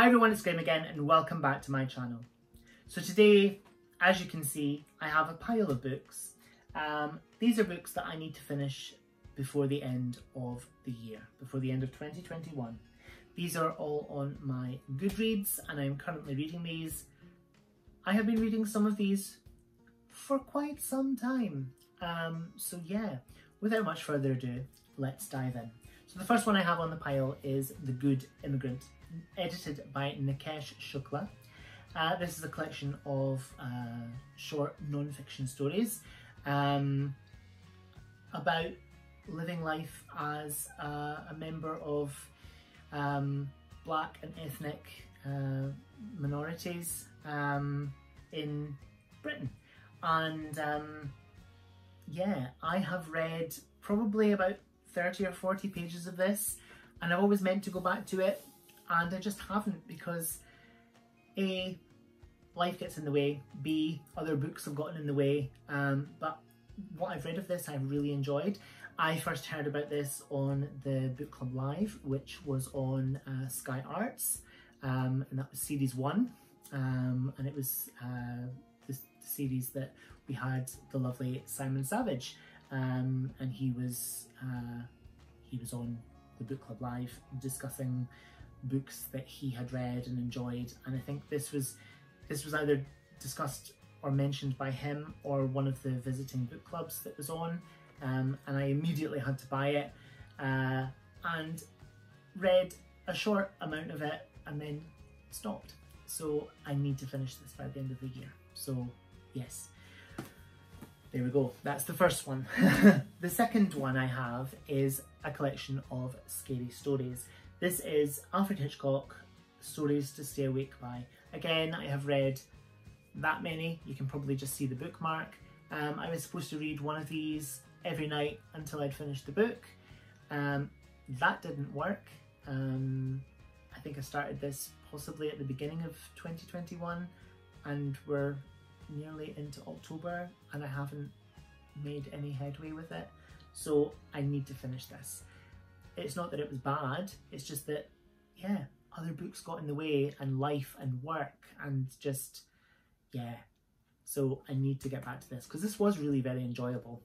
Hi everyone, it's Graham again and welcome back to my channel. So today, as you can see, I have a pile of books. These are books that I need to finish before the end of the year, before the end of 2021. These are all on my Goodreads and I'm currently reading these. I have been reading some of these for quite some time. So yeah, without much further ado, let's dive in. So the first one I have on the pile is The Good Immigrant, edited by Nikesh Shukla. This is a collection of short non-fiction stories about living life as a member of black and ethnic minorities in Britain. And yeah, I have read probably about 30 or 40 pages of this, and I've always meant to go back to it, and I just haven't because A, life gets in the way, B, other books have gotten in the way, but what I've read of this I've really enjoyed. I first heard about this on the Book Club Live, which was on Sky Arts, and that was series 1, and it was the series that we had the lovely Simon Savage, and he was on the Book Club Live discussing books that he had read and enjoyed, and I think this was either discussed or mentioned by him or one of the visiting book clubs that was on, and I immediately had to buy it and read a short amount of it and then stopped. So I need to finish this by the end of the year. So yes, there we go. That's the first one. The second one I have is a collection of scary stories. This is Alfred Hitchcock, Stories to Stay Awake By. Again, I have read that many. You can probably just see the bookmark. I was supposed to read one of these every night until I'd finished the book. That didn't work. I think I started this possibly at the beginning of 2021 and we're nearly into October and I haven't made any headway with it. So I need to finish this. It's not that it was bad, it's just that, yeah, other books got in the way and life and work and just, yeah. So I need to get back to this because this was really very enjoyable.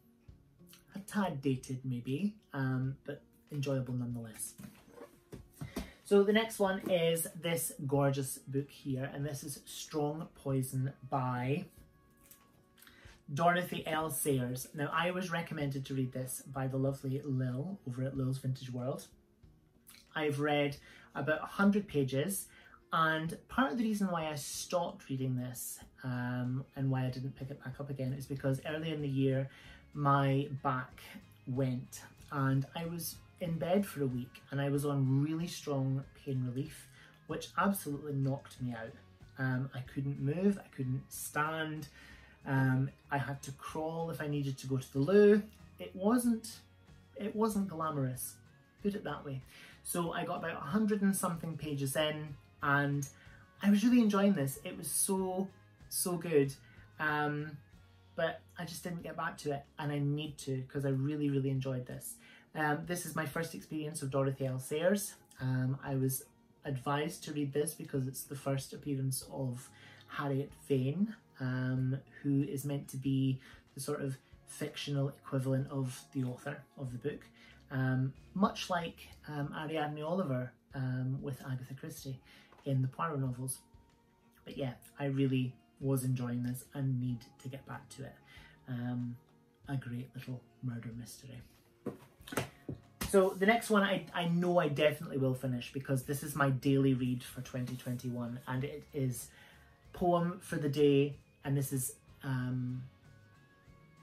A tad dated maybe, but enjoyable nonetheless. So the next one is this gorgeous book here, and this is Strong Poison by Dorothy L. Sayers. Now, I was recommended to read this by the lovely Lil over at Lil's Vintage World. I've read about 100 pages, and part of the reason why I stopped reading this and why I didn't pick it back up again is because earlier in the year my back went and I was in bed for a week and I was on really strong pain relief, which absolutely knocked me out. I couldn't move, I couldn't stand. I had to crawl if I needed to go to the loo. It wasn't glamorous, put it that way. So I got about 100 and something pages in and I was really enjoying this. It was so good, but I just didn't get back to it and I need to because I really enjoyed this. This is my first experience of Dorothy L. Sayers. I was advised to read this because it's the first appearance of Harriet Vane, who is meant to be the sort of fictional equivalent of the author of the book, much like Ariadne Oliver with Agatha Christie in the Poirot novels. But yeah, I really was enjoying this and need to get back to it. A great little murder mystery. So the next one I know I definitely will finish because this is my daily read for 2021 and it is Poem for the Day, and this is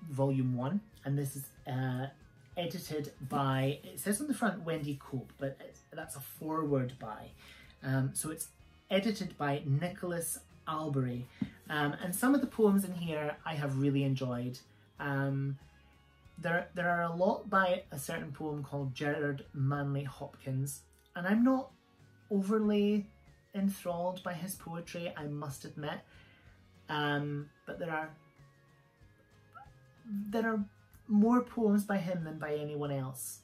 volume 1, and this is edited by, it says on the front Wendy, but that's a foreword by. So it's edited by Nicolas, Albery, and some of the poems in here I have really enjoyed. There are a lot by a certain poem called Gerard Manley Hopkins, and I'm not overly enthralled by his poetry, I must admit, but there are more poems by him than by anyone else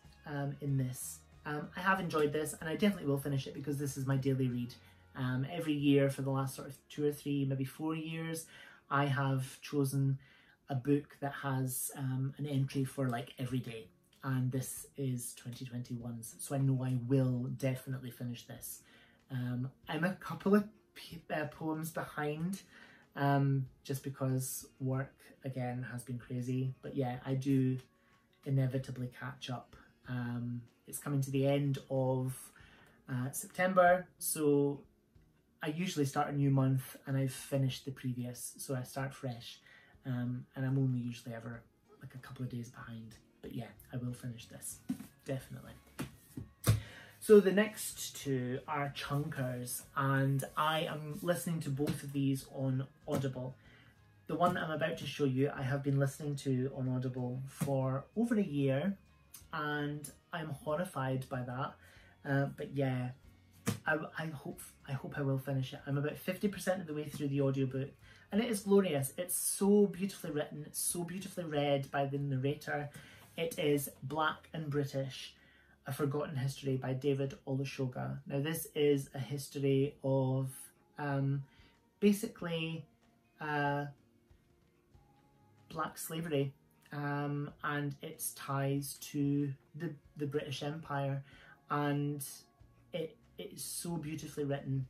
in this. I have enjoyed this and I definitely will finish it because this is my daily read Every year for the last sort of 2 or 3, maybe 4 years, I have chosen a book that has an entry for like every day. And this is 2021's, so I know I will definitely finish this. I'm a couple of poems behind, just because work again has been crazy, but yeah, I do inevitably catch up. It's coming to the end of September, so I usually start a new month and I've finished the previous, so I start fresh, and I'm only usually ever like a couple of days behind. But yeah, I will finish this, definitely. So the next two are chunkers, and I am listening to both of these on Audible. The one I'm about to show you, I have been listening to on Audible for over a year, and I'm horrified by that. But yeah, I hope I will finish it. I'm about 50% of the way through the audiobook, and it is glorious. It's so beautifully written, it's so beautifully read by the narrator. It is Black and British, A Forgotten History by David Olusoga. Now this is a history of basically black slavery and its ties to the British Empire, and it is so beautifully written,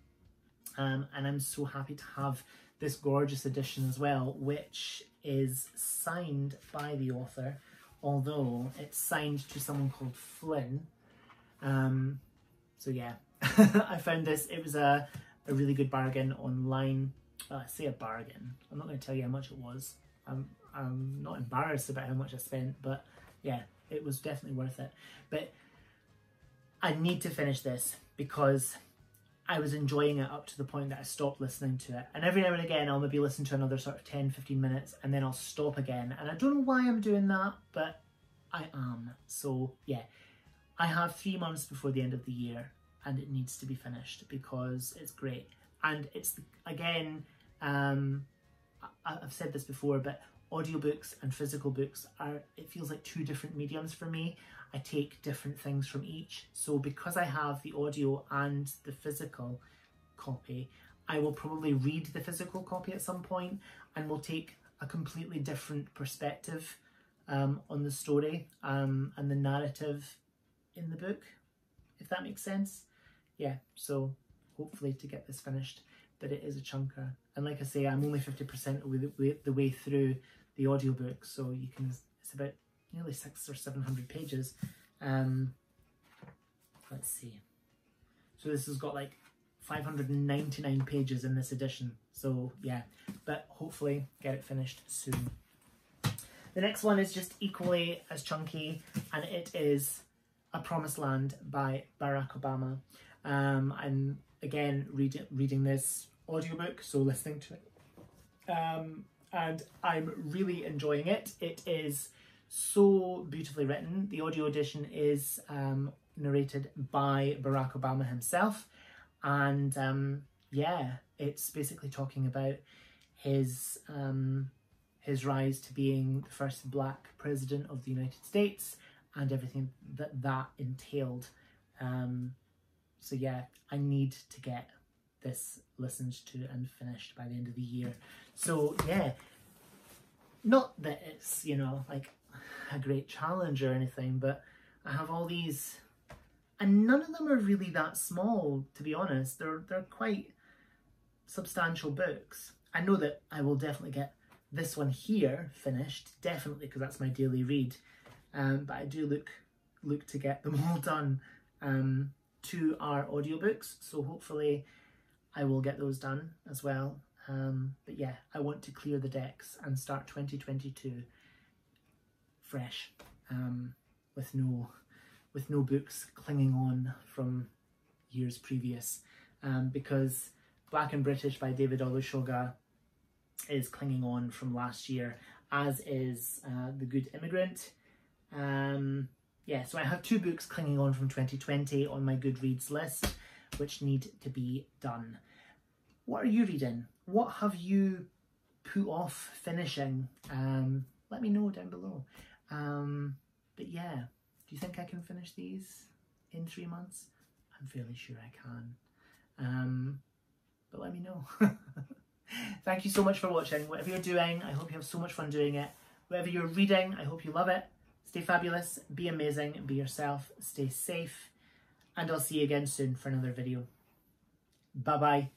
and I'm so happy to have this gorgeous edition as well, which is signed by the author, although it's signed to someone called Flynn. So yeah, I found this, it was a really good bargain online. I say a bargain, I'm not going to tell you how much it was. I'm not embarrassed about how much I spent, but yeah, it was definitely worth it. But I need to finish this because I was enjoying it up to the point that I stopped listening to it. And every now and again, I'll maybe listen to another sort of 10-15 minutes and then I'll stop again. And I don't know why I'm doing that, but I am. So yeah, I have 3 months before the end of the year and it needs to be finished because it's great. And it's, again, I've said this before, but audiobooks and physical books are, it feels like 2 different mediums for me. I take different things from each. So because I have the audio and the physical copy, I will probably read the physical copy at some point and will take a completely different perspective on the story and the narrative in the book, if that makes sense. Yeah, so hopefully to get this finished, but it is a chunker. And like I say, I'm only 50% of the way through the audiobook, so you can, it's about nearly 600 or 700 pages. Let's see. So this has got like 599 pages in this edition. So yeah, but hopefully get it finished soon. The next one is just equally as chunky, and it is A Promised Land by Barack Obama. I'm again reading this audiobook, so listening to it. And I'm really enjoying it. It is so beautifully written. The audio edition is narrated by Barack Obama himself, and yeah, it's basically talking about his rise to being the first Black president of the United States and everything that entailed. So yeah, I need to get this listened to and finished by the end of the year. So yeah, not that it's, you know, like a great challenge or anything, but I have all these, and none of them are really that small, to be honest. They're quite substantial books. I know that I will definitely get this one here finished, definitely, because that's my daily read. But I do look to get them all done. 2 are audiobooks, so hopefully I will get those done as well. But yeah, I want to clear the decks and start 2022 fresh, with no books clinging on from years previous, because Black and British by David Olusoga is clinging on from last year, as is The Good Immigrant. Yeah, so I have 2 books clinging on from 2020 on my Goodreads list, which need to be done. What are you reading? What have you put off finishing? Let me know down below. But yeah, do you think I can finish these in 3 months? I'm fairly sure I can. know. Thank you so much for watching. Whatever you're doing, I hope you have so much fun doing it. Whatever you're reading, I hope you love it. Stay fabulous, be amazing, be yourself, stay safe, and I'll see you again soon for another video. Bye-bye.